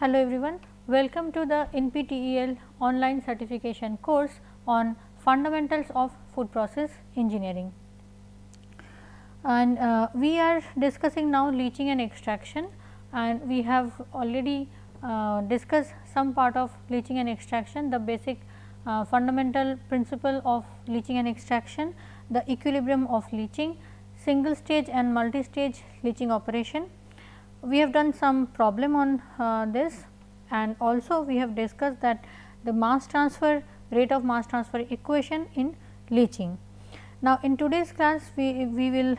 Hello everyone, welcome to the NPTEL online certification course on fundamentals of food process engineering. And we are discussing now leaching and extraction, and we have already discussed some part of leaching and extraction, the basic fundamental principle of leaching and extraction, the equilibrium of leaching, single stage and multi stage leaching operation. We have done some problem on this, and also we have discussed that the mass transfer, rate of mass transfer equation in leaching. Now, in today's class we will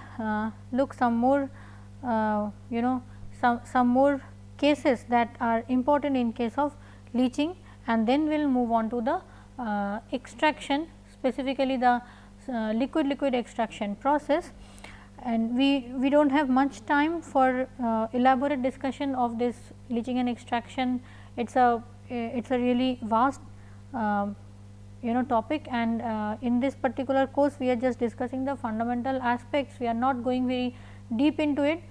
look some more some more cases that are important in case of leaching, and then we will move on to the extraction, specifically the liquid extraction process. And we do not have much time for elaborate discussion of this leaching and extraction. It is a really vast topic, and in this particular course we are just discussing the fundamental aspects. We are not going very deep into it.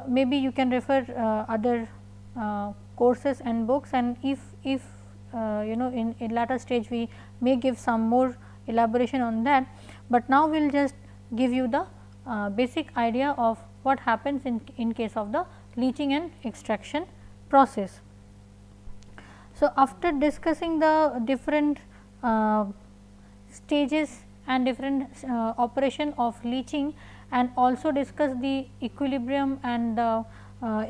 Maybe you can refer other courses and books, and if in latter stage we may give some more elaboration on that, but now we will just give you the basic idea of what happens in case of the leaching and extraction process. So, after discussing the different stages and different operation of leaching, and also discuss the equilibrium and the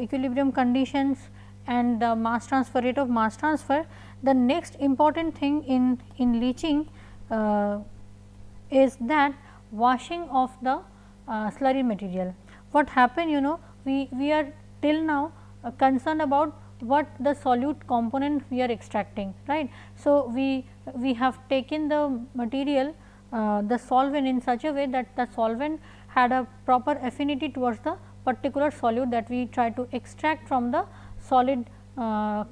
equilibrium conditions and the mass transfer, rate of mass transfer, the next important thing in leaching is that washing of the slurry material. What happened, we are till now concerned about what the solute component we are extracting, right. So, we have taken the material, the solvent, in such a way that the solvent had a proper affinity towards the particular solute that we try to extract from the solid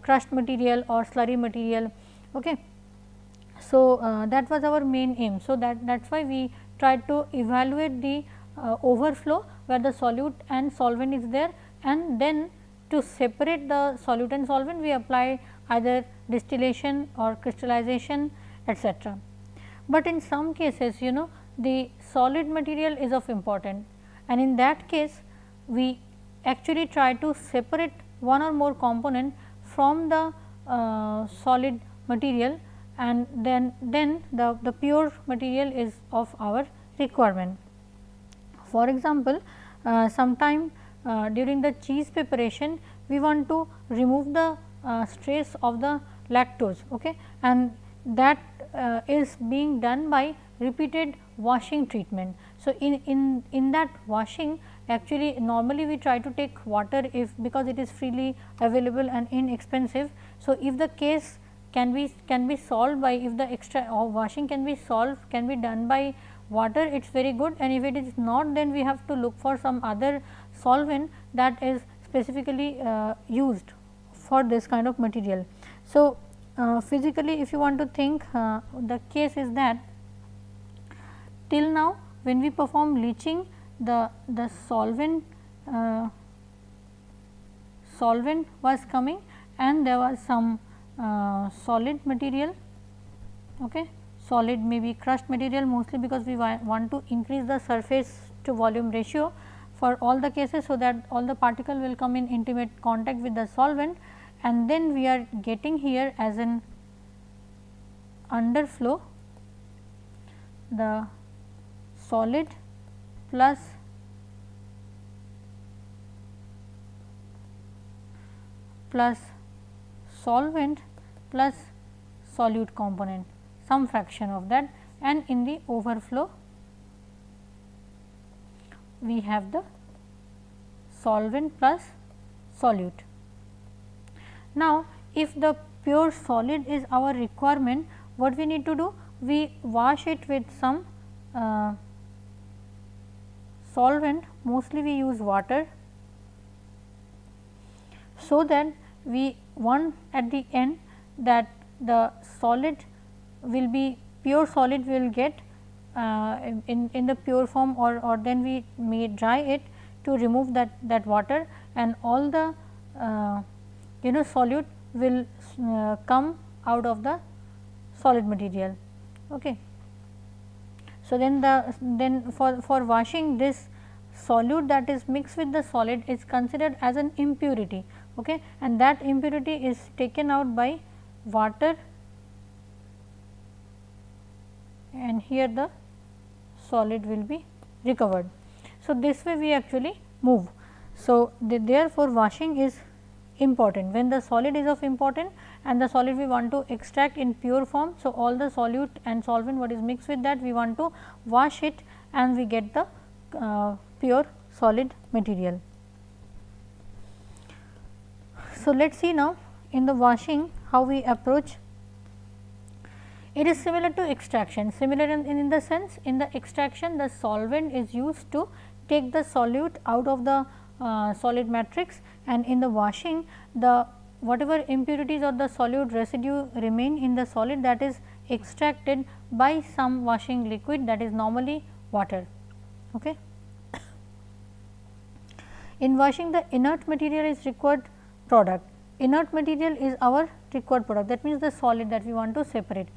crushed material or slurry material. Okay. So, that was our main aim. So, that is why we tried to evaluate the overflow where the solute and solvent is there, and then to separate the solute and solvent we apply either distillation or crystallization, etc. But in some cases the solid material is of important, and in that case we actually try to separate one or more component from the solid material, and then the pure material is of our requirement. For example, sometime during the cheese preparation we want to remove the trace of the lactose, okay, and that is being done by repeated washing treatment. So, in that washing, actually normally we try to take water because it is freely available and inexpensive. So, if the case can be solved by, if the extra washing can be done by water, it is very good, and if it is not, then we have to look for some other solvent that is specifically used for this kind of material. So, physically if you want to think, the case is that till now when we perform leaching, the solvent was coming and there was some solid material, okay, solid maybe crushed material, mostly because we want to increase the surface to volume ratio for all the cases, so that all the particle will come in intimate contact with the solvent, and then we are getting here as an underflow the solid plus solvent plus solute component, some fraction of that, and in the overflow we have the solvent plus solute. Now, if the pure solid is our requirement, what we need to do? We wash it with some solvent, mostly we use water, so that we want at the end that the solid will be pure solid, we will get in the pure form, or then we may dry it to remove that water, and all the solute will come out of the solid material. Okay. So, then for washing, this solute that is mixed with the solid is considered as an impurity, okay, and that impurity is taken out by water, and here the solid will be recovered. So, this way we actually move. So, therefore, washing is important when the solid is of important and the solid we want to extract in pure form. So, all the solute and solvent what is mixed with that we want to wash it and we get the pure solid material. So, let us see now in the washing how we approach. It is similar to extraction, similar in the sense in the extraction the solvent is used to take the solute out of the solid matrix, and in the washing the whatever impurities or the solute residue remain in the solid, that is extracted by some washing liquid, that is normally water. Okay. In washing, the inert material is required product. Inert material is our required product, that means the solid that we want to separate,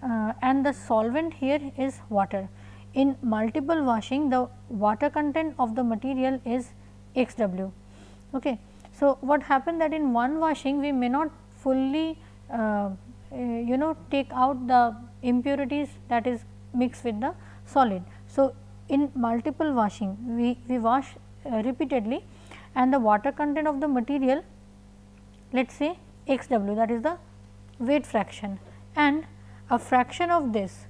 and the solvent here is water. In multiple washing, the water content of the material is XW. Okay. So, what happened that in one washing we may not fully take out the impurities that is mixed with the solid. So, in multiple washing we wash repeatedly, and the water content of the material, let us say XW, that is the weight fraction, and a fraction of this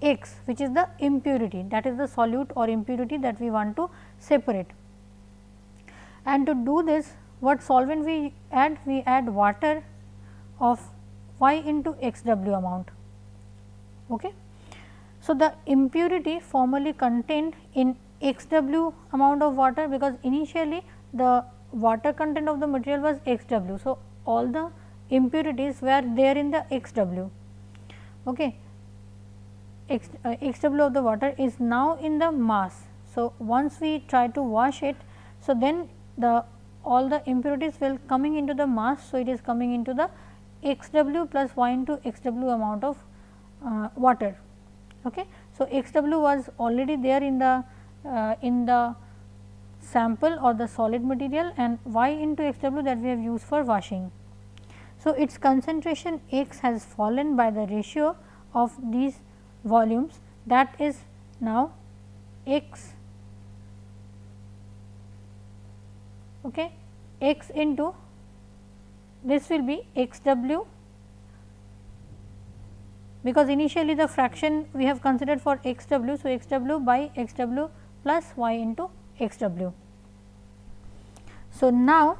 X, which is the impurity, that is the solute or impurity that we want to separate. And to do this, what solvent we add? We add water of Y into XW amount. Okay. So, the impurity formerly contained in XW amount of water, because initially the water content of the material was XW. So, all the impurities were there in the XW. Okay. XW of the water is now in the mass. So, once we try to wash it, so then all the impurities will coming into the mass. So, it is coming into the XW plus Y into XW amount of water. Okay. So, XW was already there in the sample or the solid material, and Y into XW that we have used for washing. So, its concentration X has fallen by the ratio of these volumes, that is now X, okay, X into this will be XW, because initially the fraction we have considered for XW. So, XW by XW plus Y into XW. So, now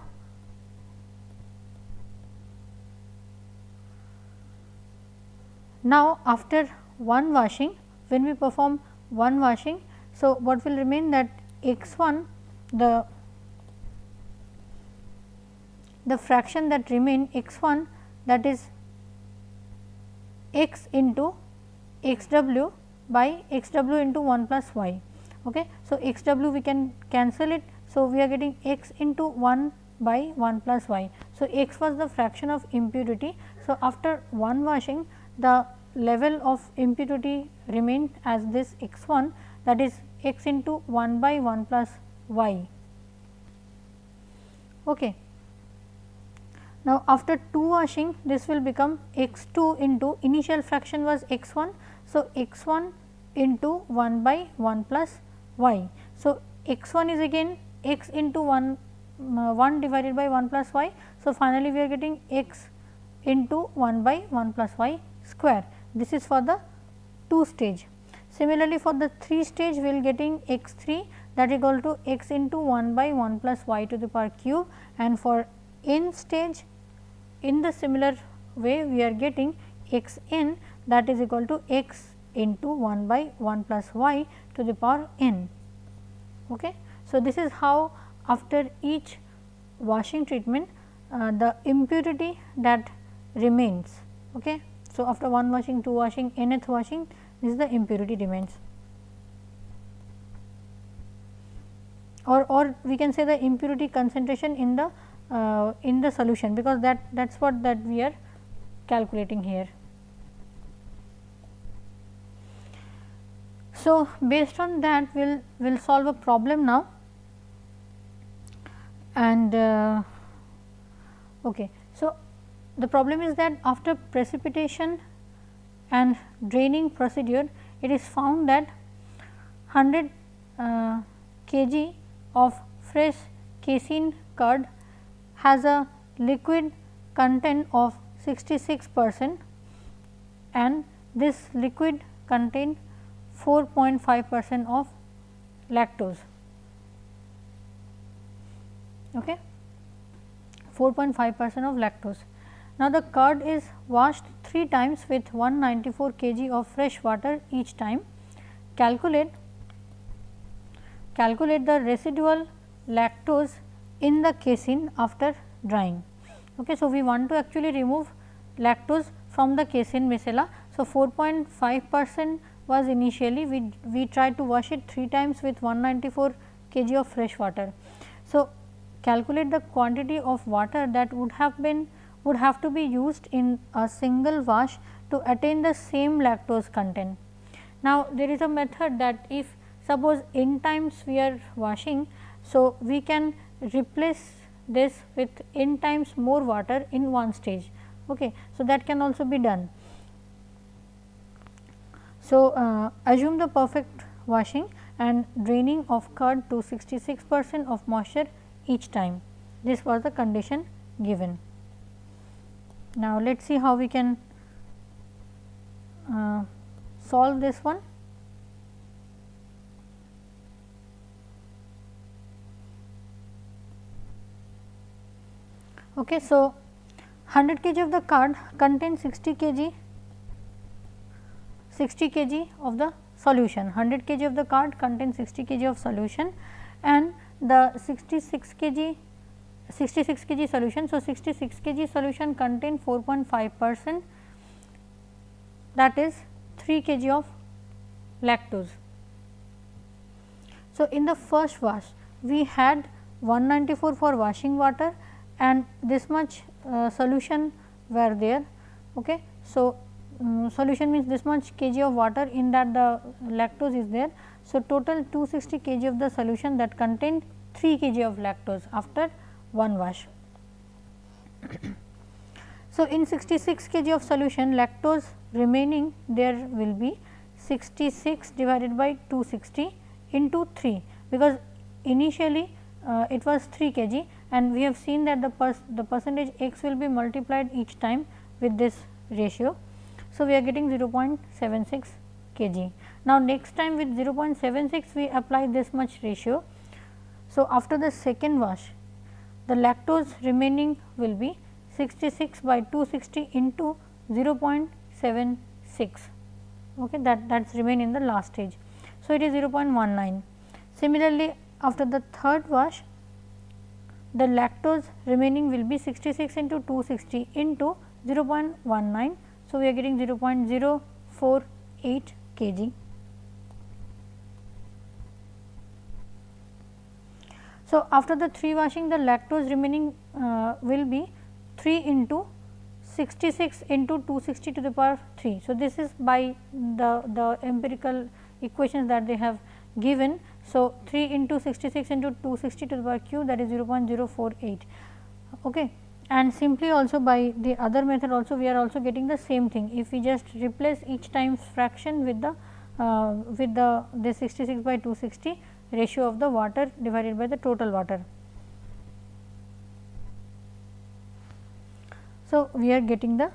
after one washing, when we perform one washing, so what will remain, that X1, the fraction that remain X1, that is X into XW by XW into 1 plus Y. Okay. So, XW we can cancel it. So, we are getting X into 1 by 1 plus Y. So, X was the fraction of impurity. So, after one washing, the level of impurity remained as this X1, that is X into 1 by 1 plus Y. Okay. Now, after two washing, this will become X2 into initial fraction was X1. So, X1 into 1 by 1 plus Y. So, X1 is again X into 1 divided by 1 plus Y. So, finally, we are getting X into 1 by 1 plus Y square. This is for the 2 stage. Similarly, for the 3 stage we will getting X3, that is equal to X into 1 by 1 plus Y to the power cube, and for n stage in the similar way we are getting X n, that is equal to X into 1 by 1 plus Y to the power n. Okay. So, this is how after each washing treatment the impurity that remains. Okay. So, after one washing, two washing, nth washing, this is the impurity remains, or we can say the impurity concentration in the in the solution, because that is what that we are calculating here. So, based on that we will solve a problem now, and okay. So, the problem is that after precipitation and draining procedure, it is found that 100 kg of fresh casein curd has a liquid content of 66% and this liquid contain 4.5% of lactose. Okay. 4.5% of lactose. Now, the curd is washed 3 times with 194 kg of fresh water each time. Calculate the residual lactose in the casein after drying. Okay. So, we want to actually remove lactose from the casein miscela. So, 4.5% was initially, we tried to wash it 3 times with 194 kg of fresh water. So, calculate the quantity of water that would have to be used in a single wash to attain the same lactose content. Now, there is a method that if suppose n times we are washing, so we can replace this with n times more water in one stage. Okay. So, that can also be done. So, assume the perfect washing and draining of curd to 66% of moisture each time. This was the condition given. Now, let us see how we can solve this one. Okay. So, 100 kg of the curd contains 60 kg of the solution. 100 kg of the curd contains 60 kg of solution and the 66 kg solution. So, 66 kg solution contain 4.5%, that is 3 kg of lactose. So, in the first wash we had 194 for washing water and this much solution were there. Okay. So, solution means this much kg of water, in that the lactose is there. So, total 260 kg of the solution that contained 3 kg of lactose after one wash. So, in 66 kg of solution, lactose remaining there will be 66 divided by 260 into 3, because initially it was 3 kg and we have seen that the percentage x will be multiplied each time with this ratio. So, we are getting 0.76 kg. Now, next time with 0.76 we apply this much ratio. So, after the second wash the lactose remaining will be 66 by 260 into 0.76, okay, that is remain in the last stage. So, it is 0.19. Similarly, after the third wash the lactose remaining will be 66 into 260 into 0.19. So, we are getting 0.048 kg. So, after the 3 washing the lactose remaining will be 3 into 66 into 260 to the power 3. So, this is by the empirical equations that they have given. So, 3 into 66 into 260 to the power q, that is 0.048. Okay. And simply also by the other method also we are also getting the same thing. If we just replace each times fraction with the 66 by 260 ratio of the water divided by the total water. So, we are getting the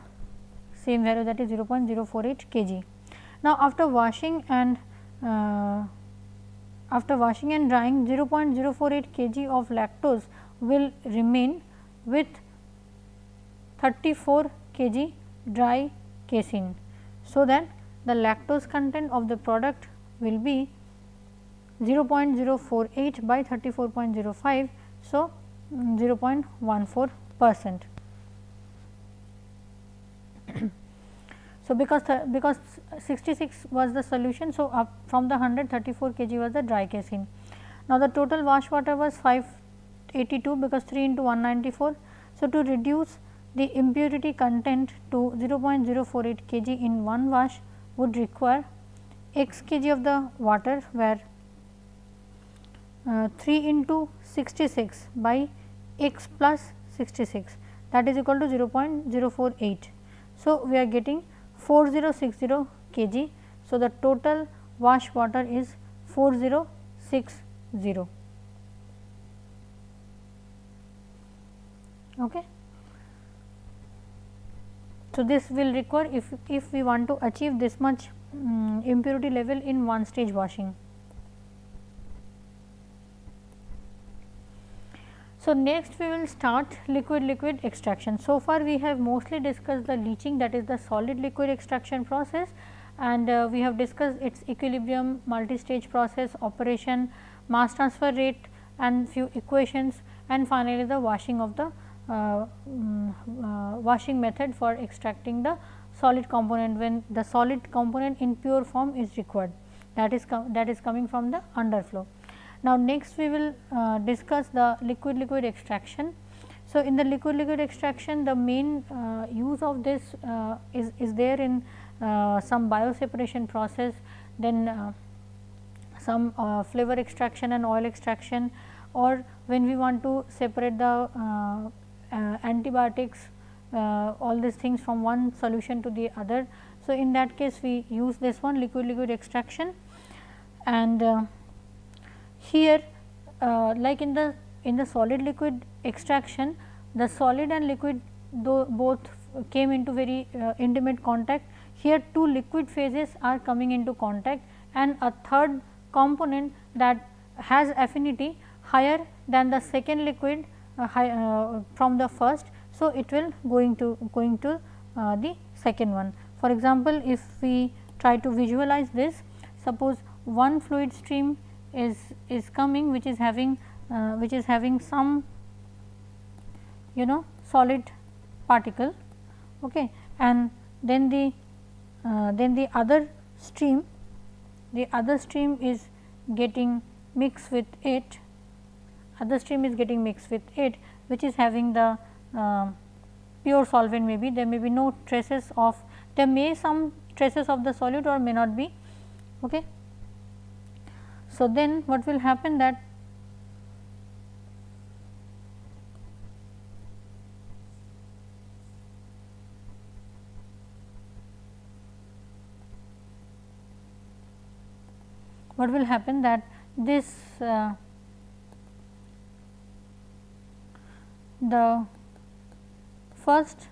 same value, that is 0.048 kg. Now, after washing and drying 0.048 kg of lactose will remain with 34 kg dry casein. So, that the lactose content of the product will be 0.048 by 34.05. So, 0.14%. So, because 66 was the solution. So, from the 134 kg was the dry casein. Now, the total wash water was 82 because 3 into 194. So, to reduce the impurity content to 0.048 kg in one wash would require x kg of the water, where 3 into 66 by x plus 66, that is equal to 0.048. So, we are getting 4060 kg. So, the total wash water is 4060. Okay. So, this will require if we want to achieve this much impurity level in one stage washing. So, next we will start liquid extraction. So far we have mostly discussed the leaching, that is the solid liquid extraction process, and we have discussed its equilibrium, multi-stage process, operation, mass transfer rate and few equations, and finally the washing of the washing method for extracting the solid component when the solid component in pure form is required, that is coming from the underflow. Now, next we will discuss the liquid extraction. So, in the liquid extraction, the main use of this is there in some bioseparation process, then some flavor extraction and oil extraction, or when we want to separate the antibiotics, all these things from one solution to the other. So, in that case we use this one liquid extraction, and here like in the solid liquid extraction, the solid and liquid though both came into very intimate contact. Here two liquid phases are coming into contact, and a third component that has affinity higher than the second liquid from the first. So, it will going to the second one. For example, if we try to visualize this, suppose one fluid stream is coming which is having some solid particle, okay, and then the other stream is getting mixed with it, which is having the pure solvent. Maybe there may be no traces of, there may some traces of the solute or may not be. Okay. So, then what will happen that this the first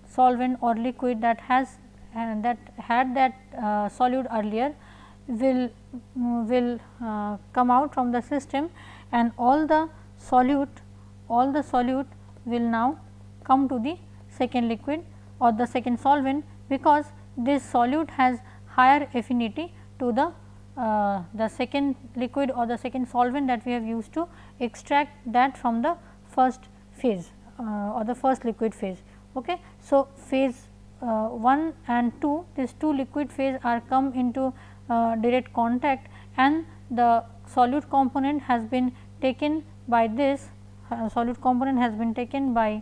solvent or liquid that has that had that solute earlier will come out from the system, and all the solute will now come to the second liquid or the second solvent, because this solute has higher affinity to the second liquid or the second solvent that we have used to extract that from the first phase or the first liquid phase. Okay. So, phase 1 and 2, these two liquid phase are come into direct contact, and the solute component has been taken by this solute component has been taken by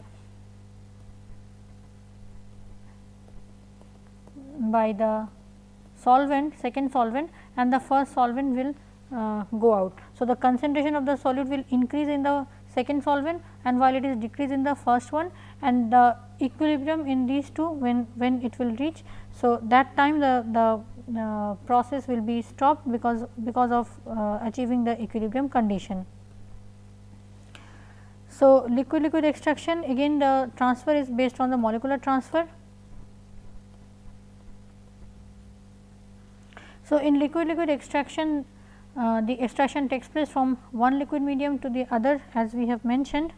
the solvent, second solvent, and the first solvent will go out. So, the concentration of the solute will increase in the second solvent, and while it is decreased in the first one, and the equilibrium in these two when it will reach. So, that time the process will be stopped because of achieving the equilibrium condition. So, liquid extraction, again the transfer is based on the molecular transfer. So, in liquid extraction, the extraction takes place from one liquid medium to the other, as we have mentioned.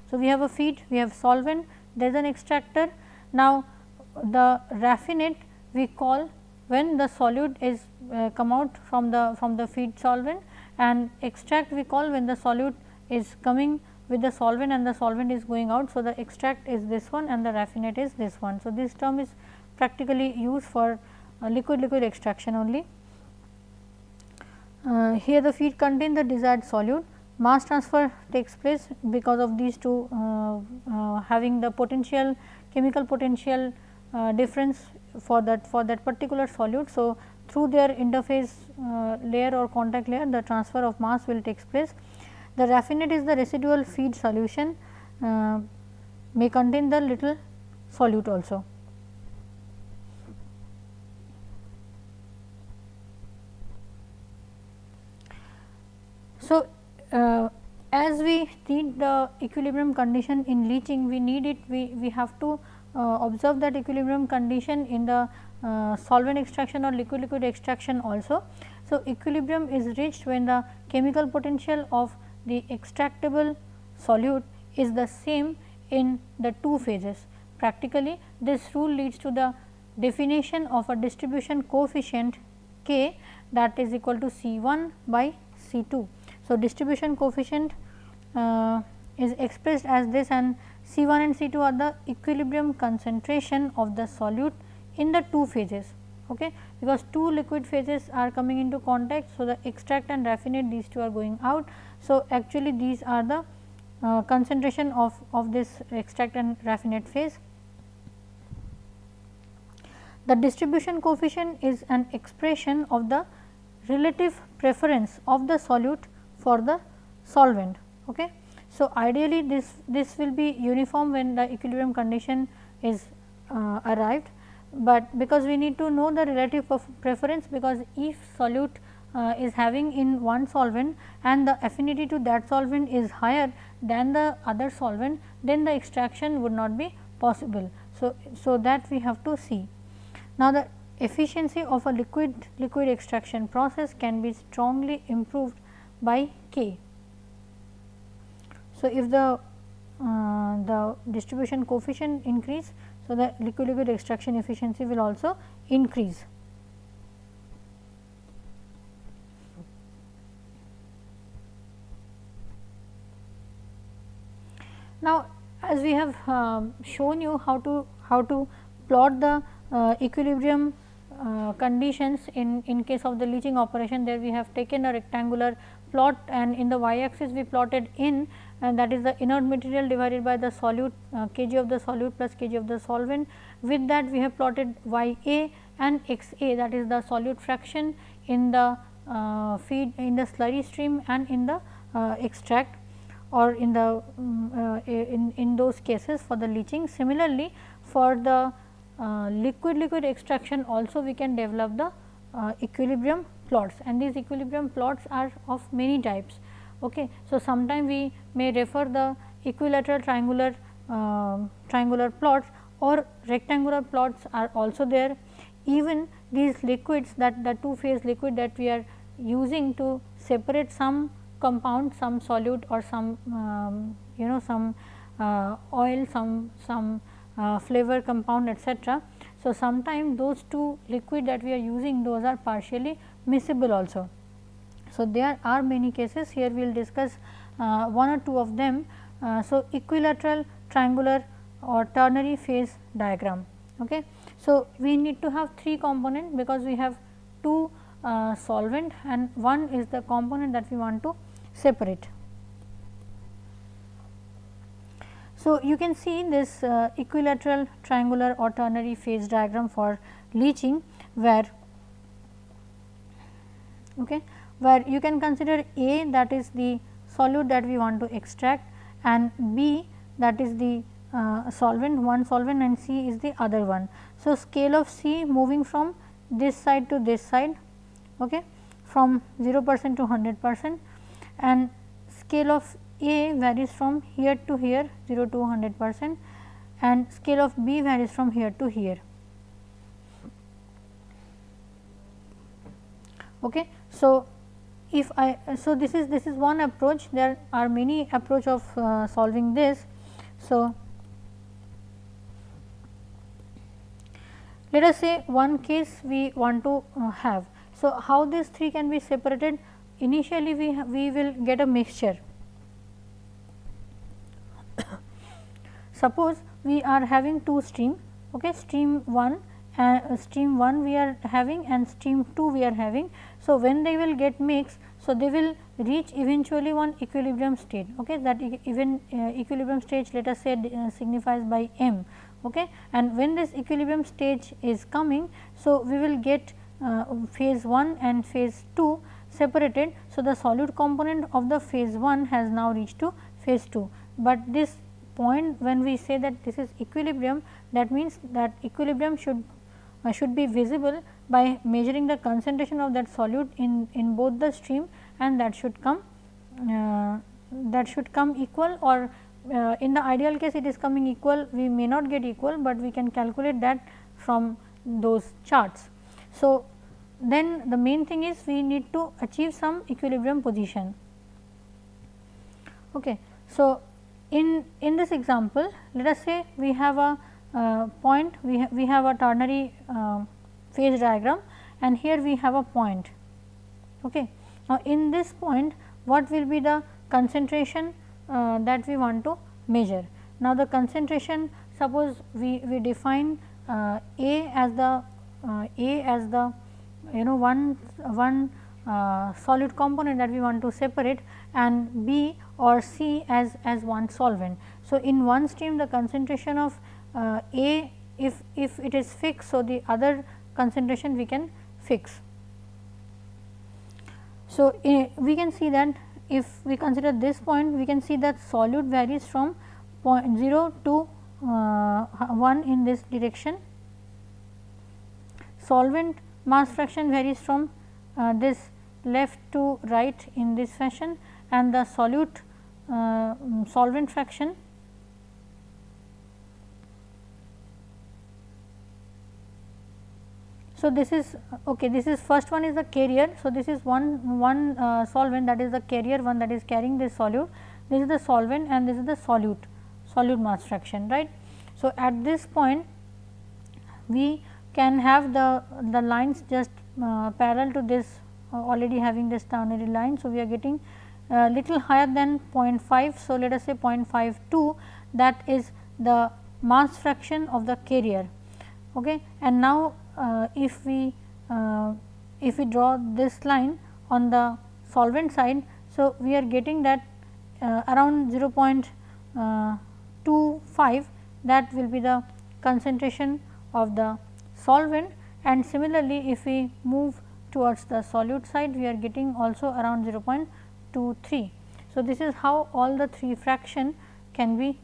So, we have a feed, we have solvent, there is an extractor. Now, the raffinate we call when the solute is come out from the feed solvent, and extract we call when the solute is coming with the solvent and the solvent is going out. So, the extract is this one and the raffinate is this one. So, this term is practically used for liquid extraction only. Here the feed contains the desired solute. mass transfer takes place because of these two having the potential chemical potential difference for that particular solute. So, through their interface layer or contact layer, the transfer of mass will take place. The raffinate is the residual feed solution, may contain the little solute also. So, as we need the equilibrium condition in leaching, we need it, we have to observe that equilibrium condition in the solvent extraction or liquid liquid extraction also. So, equilibrium is reached when the chemical potential of the extractable solute is the same in the two phases. Practically, this rule leads to the definition of a distribution coefficient k, that is equal to C 1 by C 2. So, distribution coefficient is expressed as this, and C 1 and C 2 are the equilibrium concentration of the solute in the two phases, okay, because two liquid phases are coming into contact. So, the extract and raffinate, these two are going out. So, actually these are the concentration of this extract and raffinate phase. The distribution coefficient is an expression of the relative preference of the solute for the solvent. Okay. So, ideally this will be uniform when the equilibrium condition is arrived, but because we need to know the relative preference, because if solute is having in one solvent and the affinity to that solvent is higher than the other solvent, then the extraction would not be possible. So that we have to see. Now, the efficiency of a liquid extraction process can be strongly improved by K. So, if the distribution coefficient increase, so the liquid extraction efficiency will also increase. Now, as we have shown you how to plot the equilibrium conditions in case of the leaching operation, there we have taken a rectangular plot, and in the y axis we plotted in, and that is the inert material divided by the solute kg of the solute plus kg of the solvent. With that we have plotted y a and x a, that is the solute fraction in the feed, in the slurry stream and in the extract, or in the in those cases for the leaching. Similarly, for the liquid extraction also we can develop the equilibrium plots, and these equilibrium plots are of many types. Okay. So, sometime we may refer the equilateral triangular plots, or rectangular plots are also there. Even these liquids, that the two phase liquid that we are using to separate some compound, some solute or some some oil, some flavor compound, etc. So, sometime those two liquid that we are using, those are partially miscible also. So, there are many cases, here we will discuss one or two of them. So, equilateral, triangular or ternary phase diagram. Okay. So, we need to have three component, because we have two solvent and one is the component that we want to separate. So, you can see this equilateral, triangular or ternary phase diagram for leaching, where you can consider A, that is the solute that we want to extract, and B, that is the solvent, one solvent, and C is the other one. So, scale of C moving from this side to this side, from 0% to 100%, and scale of A varies from here to here, 0 to 100%, and scale of B varies from here to here. Okay. So, if this is one approach, there are many approach of solving this. So, let us say one case we want to have. So, how these three can be separated? Initially we will get a mixture. Suppose we are having two stream, stream 1 stream 1 we are having and stream 2 we are having. So, when they will get mixed, so they will reach eventually one equilibrium state. Okay, that equilibrium stage, let us say signifies by m. Okay, and when this equilibrium stage is coming, so we will get phase 1 and phase 2 separated. So, the solute component of the phase 1 has now reached to phase 2, but this point when we say that this is equilibrium, that means that equilibrium should be visible by measuring the concentration of that solute in both the stream, and that should come equal, or in the ideal case it is coming equal. We may not get equal, but we can calculate that from those charts. So, then the main thing is we need to achieve some equilibrium position. Okay. So, in this example, let us say we have a point, we have a ternary phase diagram, and here we have a point. Okay. Now, in this point, what will be the concentration that we want to measure? Now, the concentration, suppose we define A as the one solute component that we want to separate, and B or C as one solvent. So, in one stream the concentration of A, if it is fixed, so the other concentration we can fix. So, we can see that if we consider this point, we can see that solute varies from 0 to 1 in this direction. Solvent mass fraction varies from this left to right in this fashion, and the solute solvent fraction so this is okay, this is first one is the carrier. So, this is one solvent, that is the carrier one that is carrying this solute, this is the solvent and this is the solute mass fraction, right. So, at this point we can have the lines just parallel to this, already having this ternary line. So, we are getting little higher than 0.5. So, let us say 0.52, that is the mass fraction of the carrier. Okay. And now, if we draw this line on the solvent side, so we are getting that around 0.25, that will be the concentration of the solvent, and similarly if we move towards the solute side, we are getting also around 0.23. So, this is how all the three fraction can be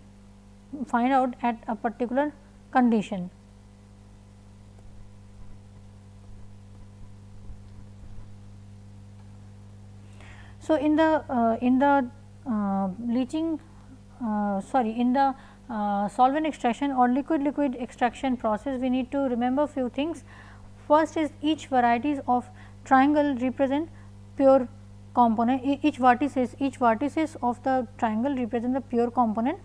find out at a particular condition. So, in the solvent extraction or liquid extraction process, we need to remember few things. First is each varieties of triangle represent pure component, each vertices of the triangle represent the pure component,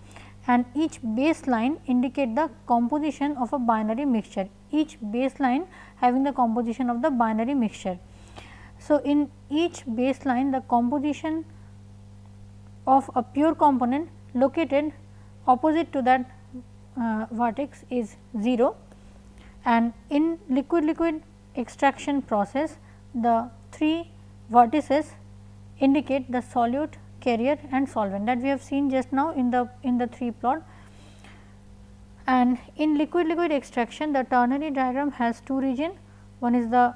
and each baseline indicate the composition of a binary mixture, each baseline having the composition of the binary mixture. So, in each baseline the composition of a pure component located opposite to that vertex is 0, and in liquid extraction process the three vertices indicate the solute, carrier and solvent, that we have seen just now in the 3 plot. And in liquid extraction the ternary diagram has two region, one is the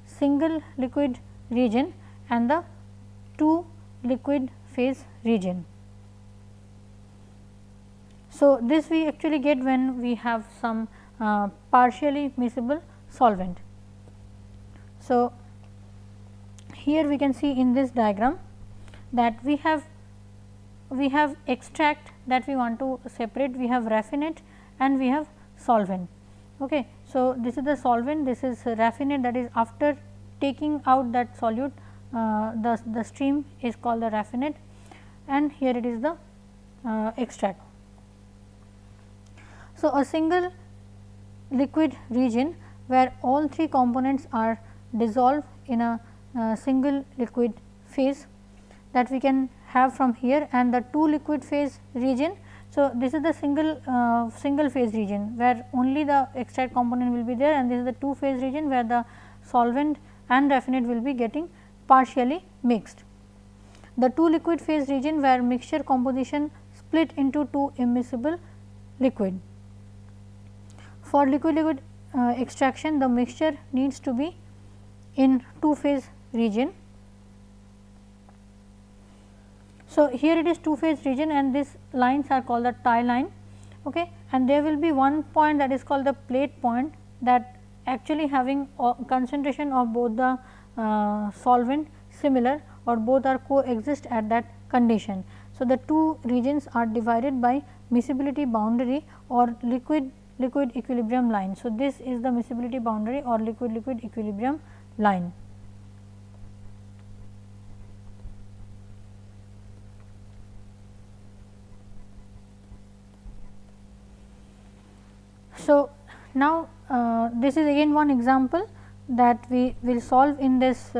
single liquid region and the two liquid phase region. So, this we actually get when we have some partially miscible solvent. So, here we can see in this diagram that we have extract that we want to separate, we have raffinate and we have solvent. Okay. So, this is the solvent, this is raffinate, that is after taking out that solute, the stream is called the raffinate, and here it is the extract. So, a single liquid region where all three components are dissolved in a single liquid phase, that we can have from here, and the two liquid phase region So, this is the single phase region where only the extract component will be there, and this is the two phase region where the solvent and raffinate will be getting partially mixed. The two liquid phase region where mixture composition split into two immiscible liquid. For liquid extraction, the mixture needs to be in two phase region. So, here it is two phase region, and these lines are called the tie line, okay. And there will be one point that is called the plate point, that actually having concentration of both the solvent similar, or both are coexist at that condition. So, the two regions are divided by miscibility boundary or liquid equilibrium line. So, this is the miscibility boundary or liquid equilibrium line. So, now this is again one example that we will solve in this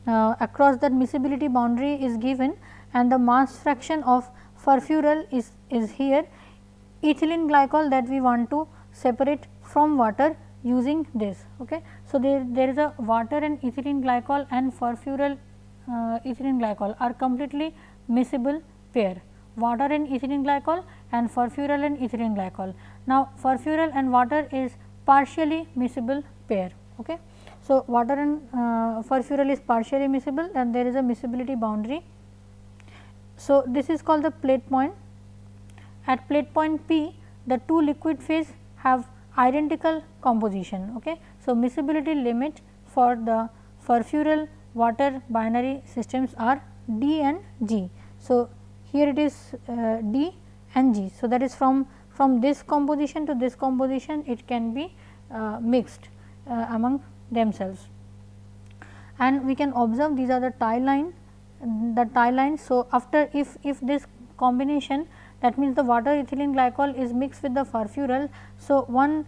across that miscibility boundary is given, and the mass fraction of furfural is here, ethylene glycol that we want to separate from water using this. Okay. So, there is a water and ethylene glycol and furfural ethylene glycol are completely miscible pair, water and ethylene glycol and furfural and ethylene glycol. Now, furfural and water is partially miscible pair. Okay. So, water and furfural is partially miscible, and there is a miscibility boundary. So, this is called the plate point. At plate point P, the two liquid phase have identical composition. Okay. So, miscibility limit for the furfural water binary systems are D and G. So, here it is D and G. So, that is from this composition to this composition, it can be mixed among themselves. And we can observe these are the tie lines. So, after if this combination, that means the water ethylene glycol is mixed with the furfural. So, one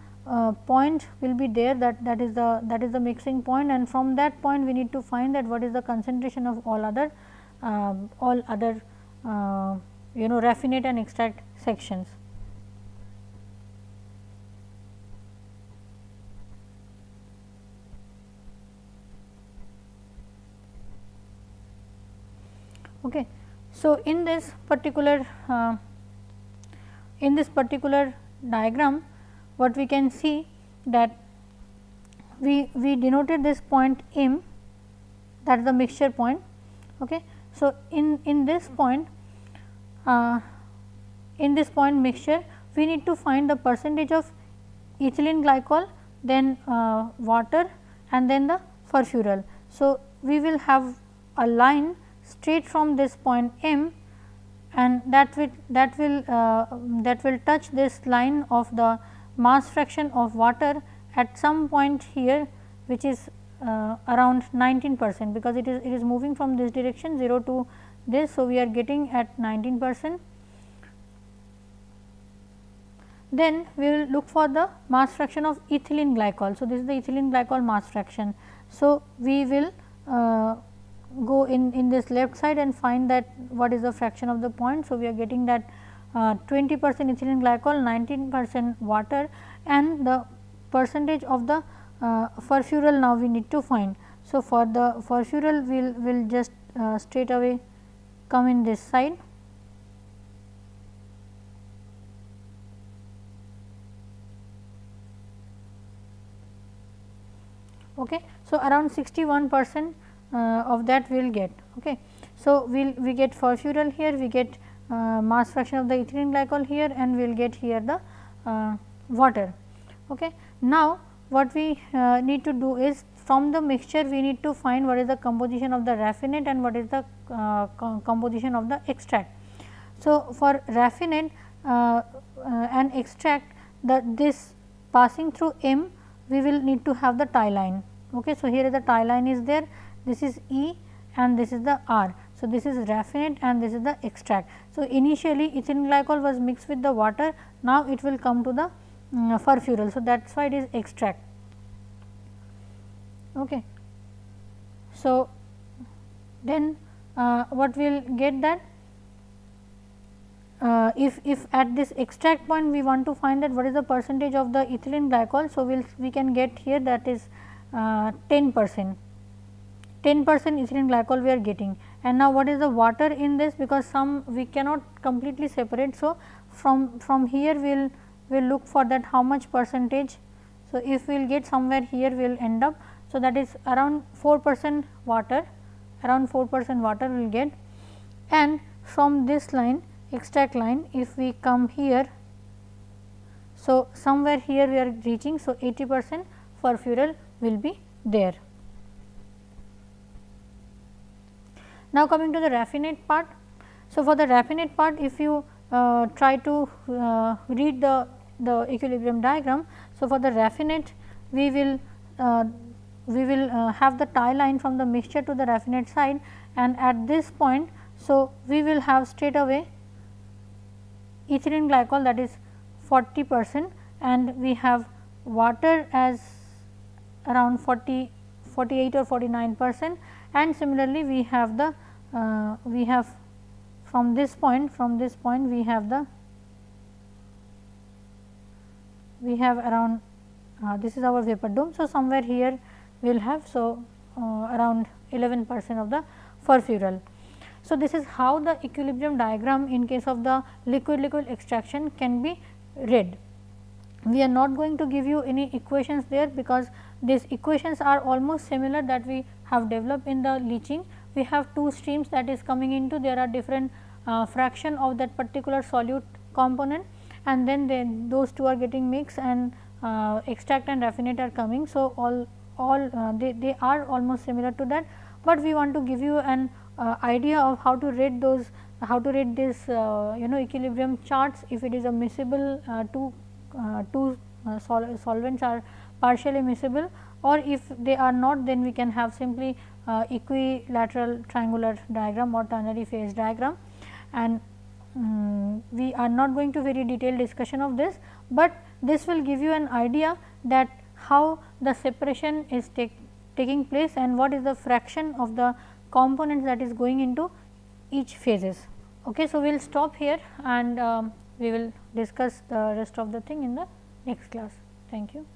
point will be there, that is the mixing point, and from that point we need to find that what is the concentration of all other raffinate and extract sections. Okay. So, in this particular diagram, what we can see that we denoted this point M, that is the mixture point. Okay. So, in this point mixture, we need to find the percentage of ethylene glycol, then water, and then the furfural. So, we will have a line straight from this point M, and that will touch this line of the mass fraction of water at some point here, which is around 19%, because it is moving from this direction 0 to this. So, we are getting at 19%. Then we will look for the mass fraction of ethylene glycol. So, this is the ethylene glycol mass fraction. So, we will go in this left side and find that what is the fraction of the point. So, we are getting that 20% ethylene glycol, 19% water, and the percentage of the furfural now we need to find. So, for the furfural we will just straight away come in this side. Okay. So, around 61% of that we will get. Okay. So, we get furfural here, we get mass fraction of the ethylene glycol here, and we will get here the water. Okay. Now, what we need to do is, from the mixture we need to find what is the composition of the raffinate and what is the composition of the extract. So, for raffinate and extract, this passing through M, we will need to have the tie line. Okay. So, here is the tie line is there, this is E and this is the R. So, this is raffinate and this is the extract. So, initially ethylene glycol was mixed with the water, now it will come to the furfural. So, that is why it is extract. Okay. So, then what we will get that if at this extract point we want to find that what is the percentage of the ethylene glycol. So, we can get here that is 10%. 10% ethylene glycol we are getting, and now what is the water in this, because some we cannot completely separate. So, from here we will look for that how much percentage. So, if we will get somewhere here we will end up. So, that is around 4% water, around 4% water we will get, and from this line extract line if we come here. So, somewhere here we are reaching. So, 80% furfural will be there. Now, coming to the raffinate part. So, for the raffinate part, if you try to read the equilibrium diagram. So, for the raffinate we will have the tie line from the mixture to the raffinate side, and at this point. So, we will have straight away ethylene glycol, that is 40%, and we have water as around 48 or 49%, and similarly we have the we have from this point we have the around this is our vapor dome. So, somewhere here we will have around 11% of the furfural. So, this is how the equilibrium diagram in case of the liquid extraction can be read. We are not going to give you any equations there, because these equations are almost similar that we have developed in the leaching. We have two streams that is coming into, there are different fraction of that particular solute component, and then those two are getting mixed, and extract and raffinate are coming. So, they are almost similar to that, but we want to give you an idea of how to read those, how to read this equilibrium charts. If it is a miscible, two solvents are partially miscible, or if they are not, then we can have simply equilateral triangular diagram or ternary phase diagram, and we are not going to very detailed discussion of this, but this will give you an idea that how the separation is taking place and what is the fraction of the components that is going into each phases. Okay, so, we will stop here, and we will discuss the rest of the thing in the next class. Thank you.